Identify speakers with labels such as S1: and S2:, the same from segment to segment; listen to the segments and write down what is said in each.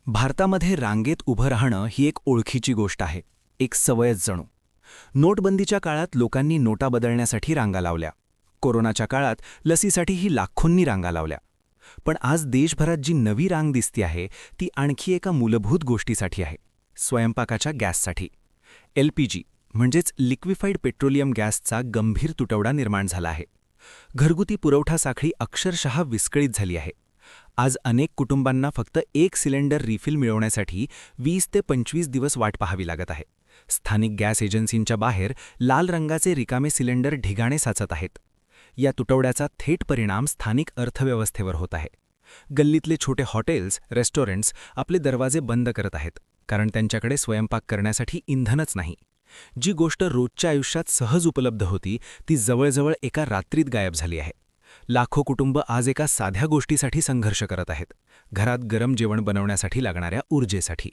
S1: भारतामध्ये रांगेत उभं राहणं ही एक ओळखीची गोष्ट आहे, एक सवयच जणू. नोटबंदीच्या काळात लोकांनी नोटा बदलण्यासाठी रांगा लावल्या. कोरोनाच्या काळात लसीसाठीही लाखोंनी रांगा लावल्या. पण आज देशभरात जी नवी रांग दिसती आहे ती आणखी एका मूलभूत गोष्टीसाठी आहे, स्वयंपाकाच्या गॅससाठी. LPG म्हणजेच लिक्विफाईड पेट्रोलियम गॅसचा गंभीर तुटवडा निर्माण झाला आहे. घरगुती पुरवठा साखळी अक्षरशः विस्कळीत झाली आहे. आज अनेक कुटुंबांना फक्त एक सिलेंडर रिफिल मिळवण्यासाठी 20 ते 25 दिवस वाट पाहावी लागत आहे. स्थानिक गॅस एजन्सींच्या बाहेर लाल रंगाचे रिकामे सिलेंडर ढिगाणे साचत आहेत. या तुटवड्याचा थेट परिणाम स्थानिक अर्थव्यवस्थेवर होत आहे. गल्लीतले छोटे हॉटेल्स, रेस्टॉरंट्स आपले दरवाजे बंद करत आहेत, कारण त्यांच्याकडे स्वयंपाक करण्यासाठी इंधनच नाही. जी गोष्ट रोजच्या आयुष्यात सहज उपलब्ध होती ती जवळजवळ एका रात्रीत गायब झाली आहे. लाखो कुटुंब आज एका साध्या गोष्टीसाठी संघर्ष करत आहेत, घरात गरम जेवण बनवण्यासाठी लागणाऱ्या ऊर्जेसाठी.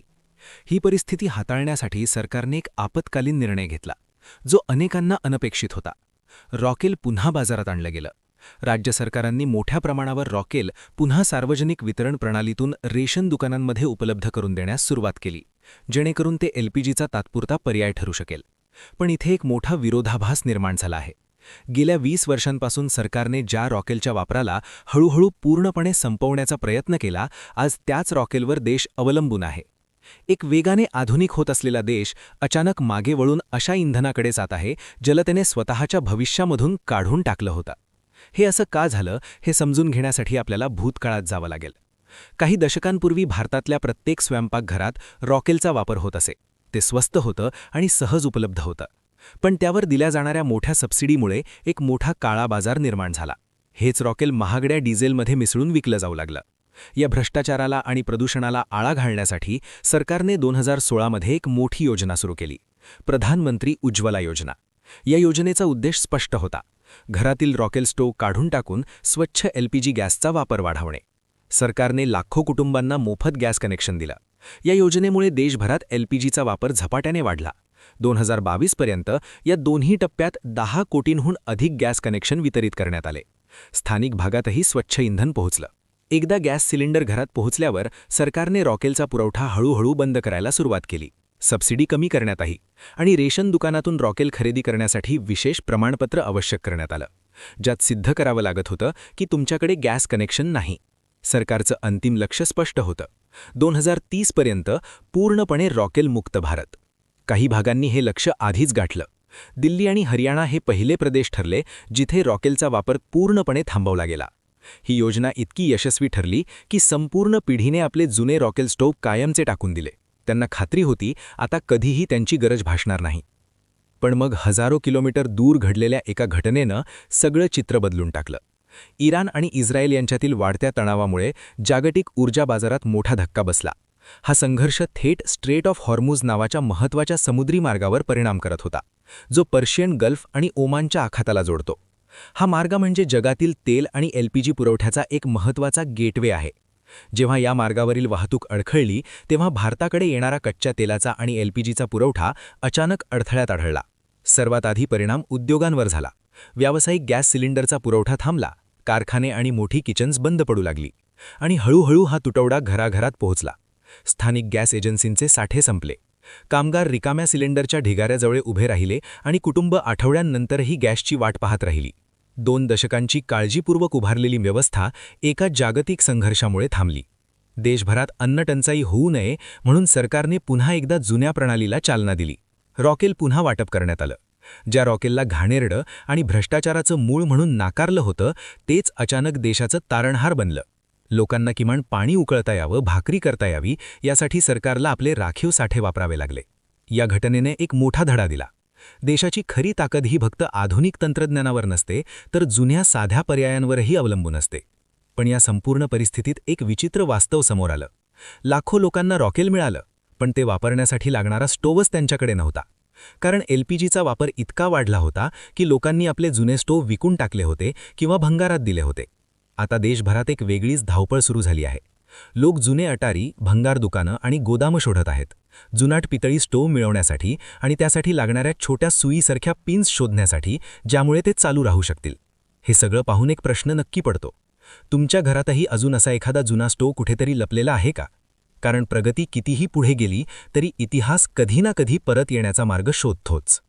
S1: ही परिस्थिती हाताळण्यासाठी सरकारने एक आपत्कालीन निर्णय घेतला, जो अनेकांना अनपेक्षित होता. रॉकेल पुन्हा बाजारात आणलं गेलं. राज्य सरकारांनी मोठ्या प्रमाणावर रॉकेल पुन्हा सार्वजनिक वितरण प्रणालीतून रेशन दुकानांमध्ये उपलब्ध करून देण्यास सुरुवात केली, जेणेकरून ते LPGचा तात्पुरता पर्याय ठरू शकेल. पण इथे एक मोठा विरोधाभास निर्माण झाला आहे. गेल्या 20 वर्षांपासून सरकारने ज्या रॉकेलच्या वापराला हळूहळू पूर्णपणे संपवण्याचा प्रयत्न केला, आज त्याच रॉकेलवर देश अवलंबून आहे. एक वेगाने आधुनिक होत असलेला देश अचानक मागे वळून अशा इंधनाकडे जात आहे ज्याला त्याने स्वतःच्या भविष्यामधून काढून टाकलं होतं. हे असं का झालं हे समजून घेण्यासाठी आपल्याला भूतकाळात जावं लागेल. काही दशकांपूर्वी भारतातल्या प्रत्येक स्वयंपाकघरात रॉकेलचा वापर होत असे. ते स्वस्त होतं आणि सहज उपलब्ध होतं. पण त्यावर दिल्या जाणाऱ्या मोठ्या सबसिडीमुळे एक मोठा काळा बाजार निर्माण झाला. हेच रॉकेल महागड्या डिझेलमध्ये मिसळून विकलं जाऊ लागलं. या भ्रष्टाचाराला आणि प्रदूषणाला आळा घालण्यासाठी सरकारने 2016 मध्ये एक मोठी योजना सुरू केली, प्रधानमंत्री उज्ज्वला योजना. या योजनेचा उद्देश स्पष्ट होता: घरातील रॉकेल स्टोव्ह काढून टाकून स्वच्छ LPG गॅसचा वापर वाढवणे. सरकारने लाखो कुटुंबांना मोफत गॅस कनेक्शन दिलं. या योजनेमुळे देशभरात LPGचा वापर झपाट्याने वाढला. 2022 पर्यंत या दोन्ही टप्प्यात 10 कोटींहून अधिक गॅस कनेक्शन वितरित करण्यात आले. स्थानिक भागातही स्वच्छ इंधन पोहोचलं. एकदा गॅस सिलेंडर घरात पोहोचल्यावर सरकारने रॉकेलचा पुरवठा हळूहळू बंद करायला सुरुवात केली. सबसिडी कमी करण्यात आली आणि रेशन दुकानातून रॉकेल खरेदी करण्यासाठी विशेष प्रमाणपत्र आवश्यक करण्यात आलं, ज्यात सिद्ध करावं लागत होतं की तुमच्याकडे गॅस कनेक्शन नाही. सरकारचं अंतिम लक्ष्य स्पष्ट होतं: 2030 पर्यंत पूर्णपणे रॉकेल मुक्त भारत. काही भागांनी हे लक्ष्य आधीच गाठलं. दिल्ली आणि हरियाणा हे पहिले प्रदेश ठरले जिथे रॉकेलचा वापर पूर्णपणे थांबवला गेला. ही योजना इतकी यशस्वी ठरली की संपूर्ण पिढीने आपले जुने रॉकेल स्टोव्ह कायमचे टाकून दिले. त्यांना खात्री होती आता कधीही त्यांची गरज भासणार नाही. पण मग हजारो किलोमीटर दूर घडलेल्या एका घटनेनं सगळं चित्र बदलून टाकलं. इराण आणि इस्रायल यांच्यातील वाढत्या तणावामुळे जागतिक ऊर्जा बाजारात मोठा धक्का बसला. हा संघर्ष थेट स्ट्रेट ऑफ हॉर्मुझ नावाच्या महत्त्वाच्या समुद्री मार्गावर परिणाम करत होता, जो पर्शियन गल्फ आणि ओमानच्या आखाताला जोडतो. हा मार्ग म्हणजे जगातील तेल आणि LPG पुरवठ्याचा एक महत्त्वाचा गेटवे आहे. जेव्हा या मार्गावरील वाहतूक अडखळली तेव्हा भारताकडे येणारा कच्च्या तेलाचा आणि LPGचा पुरवठा अचानक अडथळ्यात आढळला. सर्वात आधी परिणाम उद्योगांवर झाला. व्यावसायिक गॅस सिलेंडरचा पुरवठा थांबला, कारखाने आणि मोठी किचन्स बंद पडू लागली आणि हळूहळू हा तुटवडा घराघरात पोहोचला. स्थानिक गॅस एजन्सींचे साठे संपले. कामगार रिकाम्या सिलेंडरच्या ढिगाऱ्याजवळ उभे राहिले आणि कुटुंब आठवड्यांनंतरही गॅसची वाट पाहत राहिली. 2 दशकांची काळजीपूर्वक उभारलेली व्यवस्था एका जागतिक संघर्षामुळे थांबली. देशभरात अन्नटंचाई होऊ नये म्हणून सरकारने पुन्हा एकदा जुन्या प्रणालीला चालना दिली. रॉकेल पुन्हा वाटप करण्यात आलं. ज्या रॉकेलला घाणेरडं आणि भ्रष्टाचाराचं मूळ म्हणून नाकारलं होतं तेच अचानक देशाचं तारणहार बनलं. लोकांना किमान पाणी उकळता यावं, भाकरी करता यावी यासाठी सरकारला आपले राखीव साठे वापरावे लागले. या घटनेने एक मोठा धडा दिला: देशाची खरी ताकद ही फक्त आधुनिक तंत्रज्ञानावर नसते, तर जुन्या साध्या पर्यायांवरही अवलंबून असते. पण या संपूर्ण परिस्थितीत एक विचित्र वास्तव समोर आलं. लाखो लोकांना रॉकेल मिळालं, पण ते वापरण्यासाठी लागणारा स्टोव्हच त्यांच्याकडे नव्हता. कारण LPGचा वापर इतका वाढला होता की लोकांनी आपले जुने स्टोव्ह विकून टाकले होते किंवा भंगारात दिले होते. आता देशभरात एक वेगळीच धावपळ सुरू झाली आहे. लोक जुने अटारी, भंगार दुकानं आणि गोदामं शोधत आहेत, जुनाट पितळी स्टोव्ह मिळवण्यासाठी आणि त्यासाठी लागणाऱ्या छोट्या सुईसारख्या पिन्स शोधण्यासाठी, ज्यामुळे ते चालू राहू शकतील. हे सगळं पाहून एक प्रश्न नक्की पडतो: तुमच्या घरातही अजून असा एखादा जुना स्टोव्ह कुठेतरी लपलेला आहे का? कारण प्रगती कितीही पुढे गेली तरी इतिहास कधी ना कधी परत येण्याचा मार्ग शोधतोच.